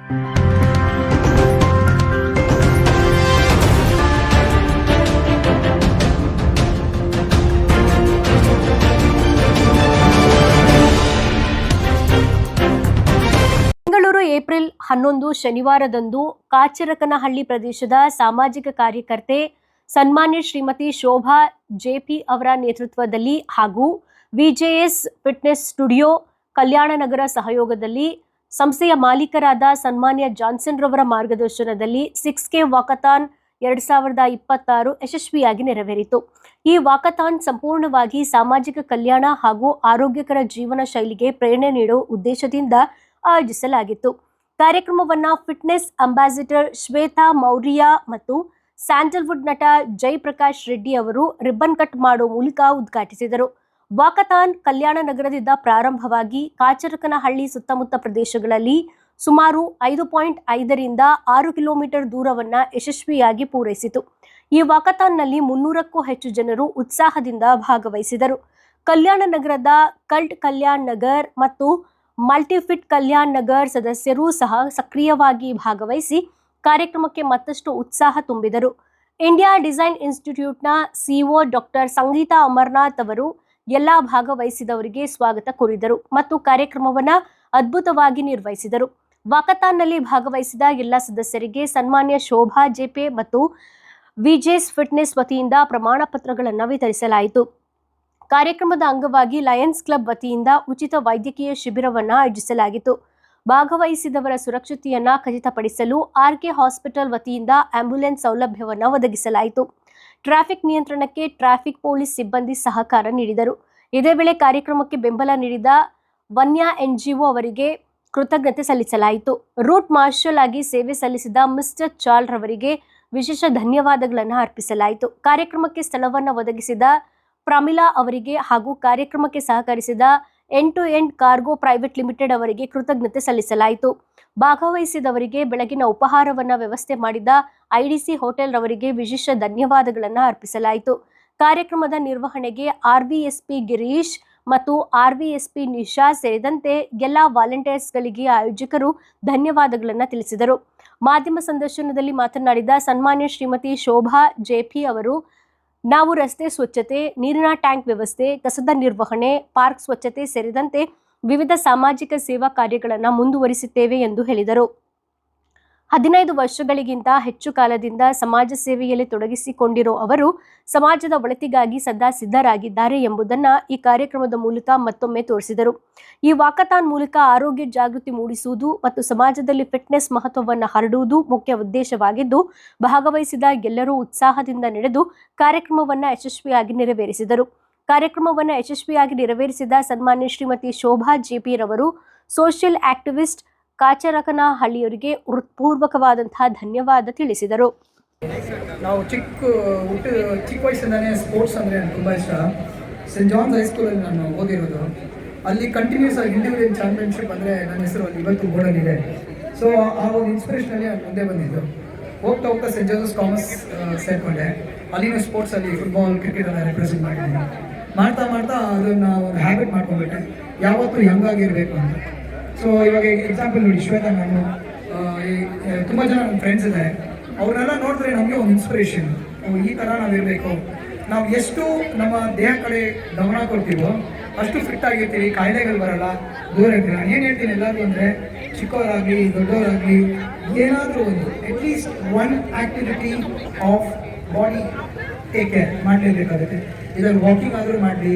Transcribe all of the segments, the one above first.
April 11 ಶನಿವಾರದಂದು ಕಾಚರಕನಹಳ್ಳಿ ಪ್ರದೇಶದ ಸಾಮಾಜಿಕ ಕಾರ್ಯಕರ್ತೆ ಸನ್ಮಾನ್ಯ ಶ್ರೀಮತಿ ಶೋಭಾ ಜೆಪಿ ಅವರ ನೇತೃತ್ವದಲ್ಲಿ ಹಾಗೂ ವಿಜೆಎಸ್ ಫಿಟ್ನೆಸ್ ಸ್ಟುಡಿಯೋ ಕಲ್ಯಾಣನಗರ ಸಹಯೋಗದಲ್ಲಿ ಸಂಸ್ಥೆಯ ಮಾಲೀಕರಾದ ಸನ್ಮಾನ್ಯ ಜಾನ್ಸನ್ ರವರ ಮಾರ್ಗದರ್ಶನದಲ್ಲಿ 6K ವಾಕಥಾನ್ 2026 ಯಶಸ್ವಿಯಾಗಿ ನೆರವೇರಿತು. ಈ ವಾಕಥಾನ್ ಸಂಪೂರ್ಣವಾಗಿ ಸಾಮಾಜಿಕ ಕಲ್ಯಾಣ ಹಾಗೂ ಆರೋಗ್ಯಕರ ಜೀವನ ಶೈಲಿಗೆ ಪ್ರೇರಣೆ ನೀಡುವ ಉದ್ದೇಶದಿಂದ ಆಯೋಜಿಸಲಾಗಿತ್ತು. ಕಾರ್ಯಕ್ರಮವನ್ನು ಫಿಟ್ನೆಸ್ ಅಂಬಾಸಿಡರ್ ಶ್ವೇತಾ ಮೌರ್ಯ ಮತ್ತು ಸ್ಯಾಂಡಲ್ವುಡ್ ನಟ ಜಯಪ್ರಕಾಶ್ ರೆಡ್ಡಿ ಅವರು ರಿಬ್ಬನ್ ಕಟ್ ಮಾಡುವ ಮೂಲಕ ಉದ್ಘಾಟಿಸಿದರು. ವಾಕಥಾನ್ ಕಲ್ಯಾಣ ನಗರದಿಂದ ಪ್ರಾರಂಭವಾಗಿ ಕಾಚರಕನಹಳ್ಳಿ ಸುತ್ತಮುತ್ತ ಪ್ರದೇಶಗಳಲ್ಲಿ ಸುಮಾರು 5.5 ರಿಂದ 6 ಕಿಲೋಮೀಟರ್ ದೂರವನ್ನು ಯಶಸ್ವಿಯಾಗಿ ಪೂರೈಸಿತು. ಈ ವಾಕಥಾನ್ನಲ್ಲಿ 300ಕ್ಕೂ ಹೆಚ್ಚು ಜನರು ಉತ್ಸಾಹದಿಂದ ಭಾಗವಹಿಸಿದರು. ಕಲ್ಯಾಣ ನಗರದ ಕಲ್ಟ್ ಕಲ್ಯಾಣ್ ನಗರ್ ಮತ್ತು ಮಲ್ಟಿಫಿಟ್ ಕಲ್ಯಾಣ್ ನಗರ್ ಸದಸ್ಯರು ಸಹ ಸಕ್ರಿಯವಾಗಿ ಭಾಗವಹಿಸಿ ಕಾರ್ಯಕ್ರಮಕ್ಕೆ ಮತ್ತಷ್ಟು ಉತ್ಸಾಹ ತುಂಬಿದರು. ಇಂಡಿಯಾ ಡಿಸೈನ್ ಇನ್ಸ್ಟಿಟ್ಯೂಟ್ನ ಸಿಇಒ ಡಾಕ್ಟರ್ ಸಂಗೀತಾ ಅಮರನಾಥ್ ಅವರು ಎಲ್ಲ ಭಾಗವಹಿಸಿದವರಿಗೆ ಸ್ವಾಗತ ಕೋರಿದರು ಮತ್ತು ಕಾರ್ಯಕ್ರಮವನ್ನು ಅದ್ಭುತವಾಗಿ ನಿರ್ವಹಿಸಿದರು. ವಾಕಥಾನ್ನಲ್ಲಿ ಭಾಗವಹಿಸಿದ ಎಲ್ಲ ಸದಸ್ಯರಿಗೆ ಸನ್ಮಾನ್ಯ ಶೋಭಾ ಜೆಪೆ ಮತ್ತು ವಿಜೆಎಸ್ ಫಿಟ್ನೆಸ್ ವತಿಯಿಂದ ಪ್ರಮಾಣ ಪತ್ರಗಳನ್ನು ವಿತರಿಸಲಾಯಿತು. ಕಾರ್ಯಕ್ರಮದ ಅಂಗವಾಗಿ ಲಯನ್ಸ್ ಕ್ಲಬ್ ವತಿಯಿಂದ ಉಚಿತ ವೈದ್ಯಕೀಯ ಶಿಬಿರವನ್ನು ಆಯೋಜಿಸಲಾಗಿತ್ತು. ಭಾಗವಹಿಸಿದವರ ಸುರಕ್ಷತೆಯನ್ನು ಖಚಿತಪಡಿಸಲು ಆರ್ಕೆ ಹಾಸ್ಪಿಟಲ್ ವತಿಯಿಂದ ಆಂಬ್ಯುಲೆನ್ಸ್ ಸೌಲಭ್ಯವನ್ನು ಒದಗಿಸಲಾಯಿತು. ಟ್ರಾಫಿಕ್ ನಿಯಂತ್ರಣಕ್ಕೆ ಟ್ರಾಫಿಕ್ ಪೊಲೀಸ್ ಸಿಬ್ಬಂದಿ ಸಹಕಾರ ನೀಡಿದರು. ಇದೇ ವೇಳೆ ಕಾರ್ಯಕ್ರಮಕ್ಕೆ ಬೆಂಬಲ ನೀಡಿದ ವನ್ಯ NGO ಅವರಿಗೆ ಕೃತಜ್ಞತೆ ಸಲ್ಲಿಸಲಾಯಿತು. ರೂಟ್ ಮಾರ್ಷಲ್ ಆಗಿ ಸೇವೆ ಸಲ್ಲಿಸಿದ ಮಿಸ್ಟರ್ ಚಾಲ್ ರವರಿಗೆ ವಿಶೇಷ ಧನ್ಯವಾದಗಳನ್ನು ಅರ್ಪಿಸಲಾಯಿತು. ಕಾರ್ಯಕ್ರಮಕ್ಕೆ ಸ್ಥಳವನ್ನು ಒದಗಿಸಿದ ಪ್ರಮಿಳಾ ಅವರಿಗೆ ಹಾಗೂ ಕಾರ್ಯಕ್ರಮಕ್ಕೆ ಸಹಕರಿಸಿದ ಎಂಡ್ ಕಾರ್ಗೋ ಪ್ರೈವೇಟ್ ಲಿಮಿಟೆಡ್ ಅವರಿಗೆ ಕೃತಜ್ಞತೆ ಸಲ್ಲಿಸಲಾಯಿತು. ಭಾಗವಹಿಸಿದವರಿಗೆ ಬೆಳಗಿನ ಉಪಹಾರವನ್ನು ವ್ಯವಸ್ಥೆ ಮಾಡಿದ IDC ಹೋಟೆಲ್ ರವರಿಗೆ ವಿಶೇಷ ಧನ್ಯವಾದಗಳನ್ನು ಅರ್ಪಿಸಲಾಯಿತು. ಕಾರ್ಯಕ್ರಮದ ನಿರ್ವಹಣೆಗೆ RVSP ಗಿರೀಶ್ ಮತ್ತು RVSP ನಿಶಾ ಸೇರಿದಂತೆ ಎಲ್ಲ ವಾಲಂಟಿಯರ್ಸ್ಗಳಿಗೆ ಆಯೋಜಕರು ಧನ್ಯವಾದಗಳನ್ನು ತಿಳಿಸಿದರು. ಮಾಧ್ಯಮ ಸಂದರ್ಶನದಲ್ಲಿ ಮಾತನಾಡಿದ ಸನ್ಮಾನ್ಯ ಶ್ರೀಮತಿ ಶೋಭಾ ಜೆಪಿ ಅವರು, ನಾವು ರಸ್ತೆ ಸ್ವಚ್ಛತೆ, ನೀರಿನ ಟ್ಯಾಂಕ್ ವ್ಯವಸ್ಥೆ, ಕಸದ ನಿರ್ವಹಣೆ, ಪಾರ್ಕ್ ಸ್ವಚ್ಛತೆ ಸೇರಿದಂತೆ ವಿವಿಧ ಸಾಮಾಜಿಕ ಸೇವಾ ಕಾರ್ಯಗಳನ್ನು ಮುಂದುವರಿಸುತ್ತೇವೆ ಎಂದು ಹೇಳಿದರು. 15 ವರ್ಷಗಳಿಗಿಂತ ಹೆಚ್ಚು ಕಾಲದಿಂದ ಸಮಾಜ ಸೇವೆಯಲ್ಲಿ ತೊಡಗಿಸಿಕೊಂಡಿರೋ ಅವರು ಸಮಾಜದ ಒಳಿತಿಗಾಗಿ ಸದಾ ಸಿದ್ಧರಾಗಿದ್ದಾರೆ ಎಂಬುದನ್ನು ಈ ಕಾರ್ಯಕ್ರಮದ ಮೂಲಕ ಮತ್ತೊಮ್ಮೆ ತೋರಿಸಿದರು. ಈ ವಾಕಥಾನ್ ಮೂಲಕ ಆರೋಗ್ಯ ಜಾಗೃತಿ ಮೂಡಿಸುವುದು ಮತ್ತು ಸಮಾಜದಲ್ಲಿ ಫಿಟ್ನೆಸ್ ಮಹತ್ವವನ್ನು ಹರಡುವುದು ಮುಖ್ಯ ಉದ್ದೇಶವಾಗಿದ್ದು, ಭಾಗವಹಿಸಿದ ಎಲ್ಲರೂ ಉತ್ಸಾಹದಿಂದ ನಡೆದು ಕಾರ್ಯಕ್ರಮವನ್ನು ಯಶಸ್ವಿಯಾಗಿ ನೆರವೇರಿಸಿದರು. ಕಾರ್ಯಕ್ರಮವನ್ನು ಯಶಸ್ವಿಯಾಗಿ ನೆರವೇರಿಸಿದ ಸನ್ಮಾನ್ಯ ಶ್ರೀಮತಿ ಶೋಭಾ ಜೆಪಿ ರವರು ಸೋಷಿಯಲ್ ಆಕ್ಟಿವಿಸ್ಟ್ ಕಾಚರಕನಹಳ್ಳಿಯವರಿಗೆ ಹೃತ್ಪೂರ್ವಕವಾದಂತಹ ಧನ್ಯವಾದ ತಿಳಿಸಿದರು. ನಾವು ಚಿಕ್ಕ ವಯಸ್ಸಿಂದನೇ ಸ್ಪೋರ್ಟ್ಸ್ ಅಂದರೆ ನನಗೆ ತುಂಬ ಇಷ್ಟ. ಸೆಂಟ್ ಜಾನ್ಸ್ ಹೈಸ್ಕೂಲಲ್ಲಿ ನಾನು ಓದಿರೋದು. ಅಲ್ಲಿ ಕಂಟಿನ್ಯೂಸ್ ಆಗಿ ಇಂಡಿವಿಜುವಲ್ ಚಾಂಪಿಯನ್ಶಿಪ್ ಅಂದರೆ ನನ್ನ ಹೆಸರು ಅಲ್ಲಿ ಇವತ್ತು ಬೋರ್ಡಲ್ಲಿದೆ. ಸೊ ಆ ಒಂದು ಇನ್ಸ್ಪಿರೇಷನಲ್ಲಿ ನಾನು ಮುಂದೆ ಬಂದಿದ್ದು. ಹೋಗ್ತಾ ಸೆಂಟ್ ಜೋಸೆಫ್ ಕಾಮರ್ಸ್ ಸೇರಿಕೊಂಡೆ. ಅಲ್ಲಿನ ಸ್ಪೋರ್ಟ್ಸಲ್ಲಿ ಫುಟ್ಬಾಲ್, ಕ್ರಿಕೆಟನ್ನು ರೆಪ್ರೆಸೆಂಟ್ ಮಾಡಿದ್ದೀನಿ. ಮಾಡ್ತಾ ಅದನ್ನು ಒಂದು ಹ್ಯಾಬಿಟ್ ಮಾಡ್ಕೊಂಡ್ಬಿಟ್ಟೆ, ಯಾವತ್ತೂ ಹೆಂಗಾಗಿರಬೇಕು ಅಂತ. ಸೊ ಇವಾಗ ಎಕ್ಸಾಂಪಲ್ ನೋಡಿ, ಶ್ವೇತಾ ನಾನು ತುಂಬ ಜನ ನನ್ನ ಫ್ರೆಂಡ್ಸ್ ಇದ್ದಾರೆ. ಅವ್ರನ್ನೆಲ್ಲ ನೋಡಿದ್ರೆ ನಮಗೆ ಒಂದು ಇನ್ಸ್ಪಿರೇಷನ್. ಈ ಥರ ನಾವಿರಬೇಕು. ನಾವು ಎಷ್ಟು ನಮ್ಮ ದೇಹ ಕಡೆ ಗಮನ ಕೊಡ್ತೀವೋ ಅಷ್ಟು ಫಿಟ್ ಆಗಿರ್ತೀವಿ, ಕಾಯಿಲೆಗಳು ಬರಲ್ಲ, ದೂರ ಇರ್ತೀವಿ. ನಾನು ಏನು ಹೇಳ್ತೀನಿ ಎಲ್ಲರಿಗೂ ಅಂದರೆ, ಚಿಕ್ಕವರಾಗಲಿ ದೊಡ್ಡವರಾಗಲಿ ಏನಾದರೂ ಒಂದು at least one activity of body take care ಮಾಡಲೇಬೇಕಾಗುತ್ತೆ. ಇದರಲ್ಲಿ ವಾಕಿಂಗ್ ಆದರೂ ಮಾಡಲಿ,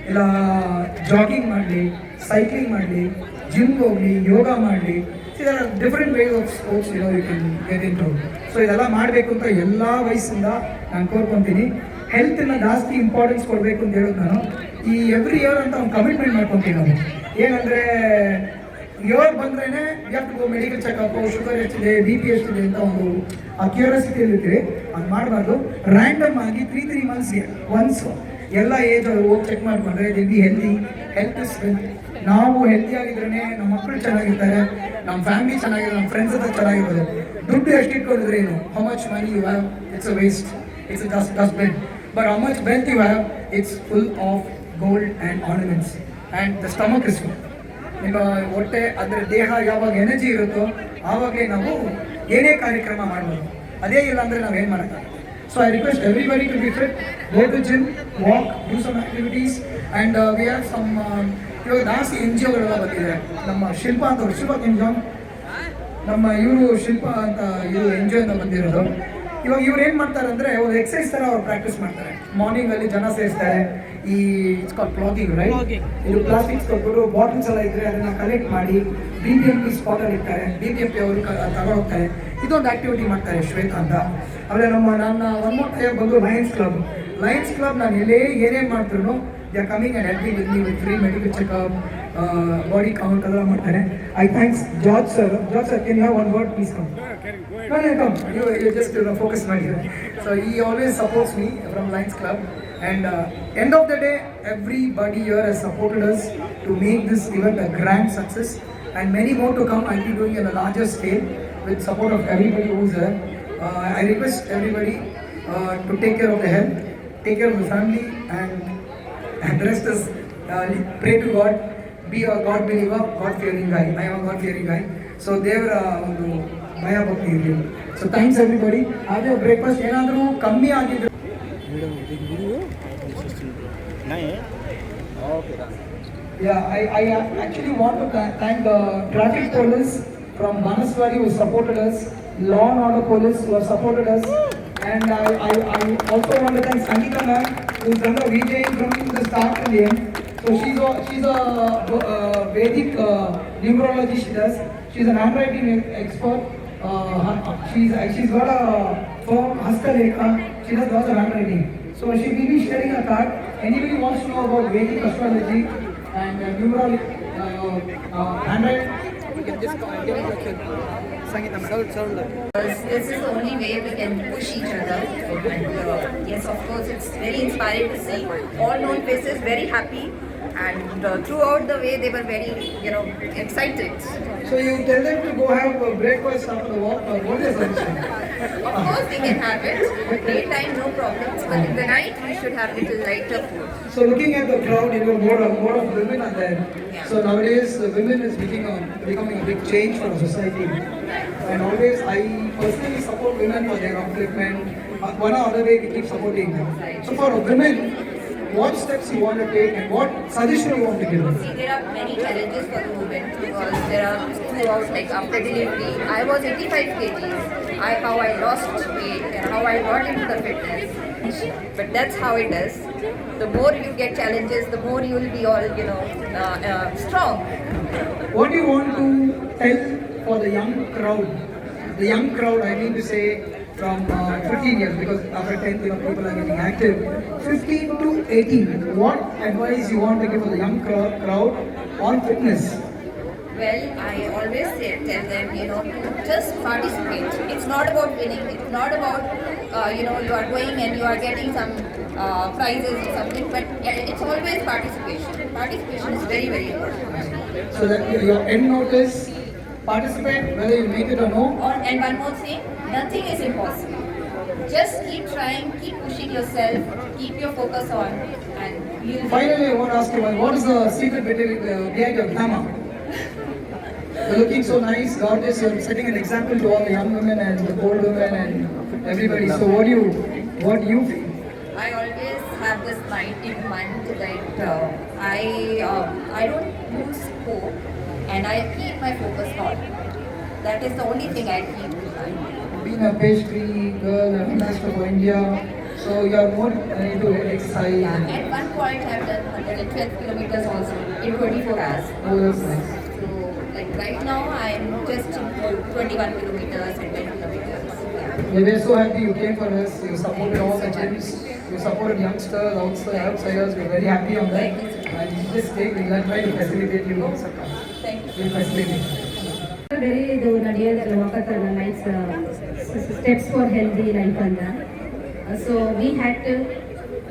ಇಲ್ಲ ಜಾಗಿಂಗ್ ಮಾಡಲಿ, ಸೈಕ್ಲಿಂಗ್ ಮಾಡಲಿ, ಜಿಮ್ಗೆ ಹೋಗಲಿ, ಯೋಗ ಮಾಡಲಿ. ಇದರ different ways of sports you can get into. So ಇದೆಲ್ಲ ಮಾಡಬೇಕು ಅಂತ ಎಲ್ಲ ವಯಸ್ಸಿಂದ ನಾನು ಕೋರ್ಕೊತೀನಿ. ಹೆಲ್ತನ್ನ ಜಾಸ್ತಿ ಇಂಪಾರ್ಟೆನ್ಸ್ ಕೊಡಬೇಕು ಅಂತ ಹೇಳೋದು ನಾನು. ಈ ಎವ್ರಿ ಇಯರ್ ಅಂತ ಒಂದು ಕಮಿಟ್ಮೆಂಟ್ ಮಾಡ್ಕೊತೀವಿ ನಾವು. ಏನಂದರೆ ಇಯರ್ ಬಂದ್ರೇ you have to go medical checkup, sugar ಎಷ್ಟಿದೆ, BP ಎಷ್ಟಿದೆ ಅಂತ ಒಂದು ಆ ಕ್ಯೂರಿಯಾಸಿಟಿಯಲ್ಲಿ ಇರ್ತೀವಿ. ಅದು ಮಾಡಬಾರ್ದು. ರ್ಯಾಂಡಮ್ ಆಗಿ 3 ಮಂತ್ಸ್ಗೆ ಒನ್ಸ್ ಎಲ್ಲ ಏಜ್ ಅವರು ಹೋಗಿ ಚೆಕ್ ಮಾಡಿಕೊಂಡ್ರೆ the B health is wealth. ನಾವು ಹೆಲ್ತಿಯಾಗಿದ್ರೇ ನಮ್ಮ ಮಕ್ಕಳು ಚೆನ್ನಾಗಿರ್ತಾರೆ, ನಮ್ಮ ಫ್ಯಾಮಿಲಿ ಚೆನ್ನಾಗಿರೋ, ನಮ್ಮ ಫ್ರೆಂಡ್ಸ್ ಹತ್ರ ಚೆನ್ನಾಗಿರೋದು. ದುಡ್ಡು ಎಷ್ಟು ಇಟ್ಕೊಂಡಿದ್ರೆ ಏನು, how much money you have, it's a waste, it's a dustbin. But how much wealth you have, it's full of gold and ornaments and the stomach is full. ನಿಮ್ಮ ಹೊಟ್ಟೆ ಅಂದರೆ ದೇಹ ಯಾವಾಗ ಎನರ್ಜಿ ಇರುತ್ತೋ ಆವಾಗಲೇ ನಾವು ಏನೇ ಕಾರ್ಯಕ್ರಮ ಮಾಡ್ಬೋದು. ಅದೇ ಇಲ್ಲ ಅಂದರೆ ನಾವು ಏನು ಮಾಡೋಕ್ಕಾಗುತ್ತೆ. So I request everybody to be fit, go to gym, walk, do some activities and we have some ಇವಾಗ ಜಾಸ್ತಿ ಎನ್ ಜಿ ಒಗಳೆಲ್ಲ ಬಂದಿದೆ. ನಮ್ಮ ಶಿಲ್ಪ ಅಂತವ್ರು, ಶಿಲ್ಪ ಎನ್ ನಮ್ಮ ಇವರು ಶಿಲ್ಪ ಅಂತ ಇವರು ಎನ್ ಜಿ ಒಯಿಂದ ಬಂದಿರೋದು. ಇವಾಗ ಇವ್ರು ಏನು ಮಾಡ್ತಾರೆ ಅಂದರೆ ಒಂದು ಎಕ್ಸಸೈಸ್ ಥರ ಅವ್ರು ಪ್ರಾಕ್ಟೀಸ್ ಮಾಡ್ತಾರೆ. ಮಾರ್ನಿಂಗಲ್ಲಿ ಜನ ಸೇರಿಸ್ತಾರೆ. ಈ ಇಟ್ಸ್ ಕಾಲ್ ಕ್ಲಾತಿಂಗ್, ರೈಟ್? ಇದು ಪ್ಲಾಸ್ಟಿಕ್ಸ್ ಕೊಟ್ಬಿಟ್ಟು ಬಾಟಲ್ಸ್ ಎಲ್ಲ ಇದ್ದರೆ ಅದನ್ನು ಕಲೆಕ್ಟ್ ಮಾಡಿ BBMP ಸ್ಪಾಟಲ್ಲಿ ಇರ್ತಾರೆ. BBMP ಅವರು ತಗೊಂಡೋಗ್ತಾರೆ. ಇದೊಂದು ಆ್ಯಕ್ಟಿವಿಟಿ ಮಾಡ್ತಾರೆ ಶ್ವೇತಾ ಅಂತ. ಆಮೇಲೆ ನನ್ನ ಒನ್ ಮೋರ್ ಟೈಮ್ ಬಂದು ಲಯನ್ಸ್ ಕ್ಲಬ್ ನಾನು ಏನೇನು ಮಾಡ್ತಿದ್ರು they are coming and helping with me with free medical checkup, body count ಅದೆಲ್ಲ ಮಾಡ್ತಾರೆ. I thanks George sir. Can you have one word please come? Come. You just focus on here. So he always supports me from Lions Club, and end of the day, everybody here has supported us to make this event a grand success, and many more to come. I'll be doing it on a larger scale with support of everybody who's there. I request everybody to take care of the health, take care of the family, and the rest is pray to God, be a God believer, God fearing guy. I am a God fearing guy. So they were ಭಯ ಭಕ್ತಿ ಇರಲಿ. So thanks everybody. ಅದೇ breakfast ಏನಾದರೂ ಕಮ್ಮಿ ಆಗಿದ್ರೆ I actually want to thank the traffic police from Banaswari who supported us, law and order police who have supported us, and I also want to thank Sangeeta ma'am who's done the VJing from the start to the end. So she's a Vedic numerology she does. She's an handwriting expert. She's got a firm Hastalekha. She does lots of handwriting. So she will be sharing a card. Anybody wants to know about Vedic astrology and numerology, handwriting, you can just give it a click. Sangeeta ma'am. This is the only way we can push each other. And yes, of course, it's very inspiring to see all known faces very happy. And throughout the way, they were very, excited. So you tell them to go have breakfast after the walk, or what is that? Of course, they can have it. Daytime, no problems. But in the night, we should have little lighter food. So looking at the crowd, more of women are there. Yeah. So nowadays, the women is becoming a big change for society. And always, I personally support women for their upliftment. One or other way, we keep supporting them. So for women, what steps you want to take and what suggestion you want to give them? See, there are many challenges for the women because there are throughout, like after delivery, I was 85 kgs. How I lost weight and how I got into the fitness. But that's how it is. The more you get challenges, the more you will be all, strong. What do you want to tell for the young crowd? The young crowd, I mean to say, from 15 years, because after 10th, people are getting active. 15 to 18, what advice you want to give for the young crowd on fitness? Well, I always tell them, just participate. It's not about winning. It's not about, you are going and you are getting some prizes or something, but it's always participation. Participation is very, very important. So that your end note is participate, whether you make it or no. And one more thing, nothing is impossible. Just keep trying, keep pushing yourself, keep your focus on, and you'll. Finally, I want to ask you, what is the secret behind your glamour? You're looking so nice, gorgeous. You're setting an example to all the young women and the old women and everybody. So, what do you feel? I always have this in mind that I don't lose hope, and I keep my focus on. That is the only thing I keep in mind. Being a pastry girl, an ambassador for India, so you are more into exercise. Yeah, at one point I've done 112 kilometers also in 24 hours. Oh, that's nice. So, like right now I'm just into 21 kilometers and 10 kilometers. Yeah. We were so happy you came for us. You supported all the gyms. You supported youngsters, outsiders. We're very happy on that. And this day we'll try to facilitate you. Thank you. We'll facilitate. ಬೇರೆ ಇದು ನಡೆಯೋದಲ್ಲ ವಾಕತ್ತಲ್ಲ life steps for healthy life ಅಂತ. So we had to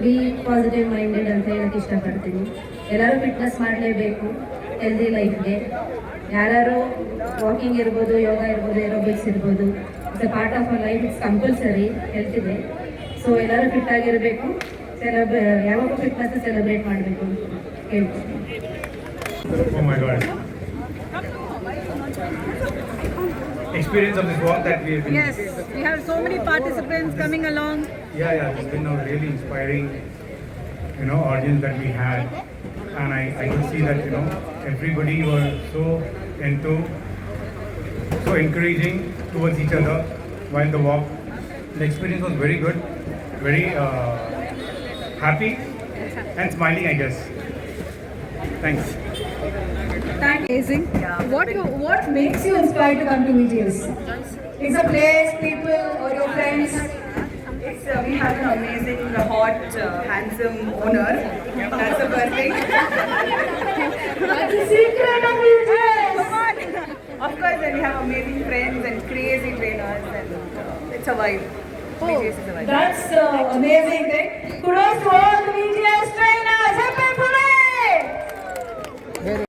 be positive minded ಅಂತ ಹೇಳಕ್ಕೆ ಇಷ್ಟಪಡ್ತೀನಿ. ಎಲ್ಲರೂ fitness ಮಾಡಲೇಬೇಕು ಹೆಲ್ದಿ ಲೈಫ್ಗೆ. ಯಾರು ವಾಕಿಂಗ್ ಇರ್ಬೋದು, ಯೋಗ ಇರ್ಬೋದು, ಏರೋಬಿಕ್ಸ್ ಇರ್ಬೋದು, it's a part of our life. It's compulsory health ಇದೆ. ಸೊ ಎಲ್ಲರೂ ಫಿಟ್ ಆಗಿರಬೇಕು. ಯಾವಾಗೂ ಫಿಟ್ನೆಸ್ ಸೆಲೆಬ್ರೇಟ್ ಮಾಡಬೇಕು ಅಂತ ಹೇಳ್ತೀನಿ. Oh my God. experience of this walk that we have been. Yes, we have so many participants coming along. Yeah, it's been a really inspiring, audience that we had, and I could see that everybody were so into, so encouraging towards each other while the walk. The experience was very good, very happy and smiling, I guess. Thanks. Amazing. What makes you inspired to come to VGS? It's a place, people, or your friends? We have an amazing, hot, handsome owner. That's the first thing. What's the secret of VGS? Of course, then we have amazing friends and crazy trainers, and it's a vibe. VGS is a vibe. That's the amazing thing. Kudos to all the VGS trainers. Happy Parade!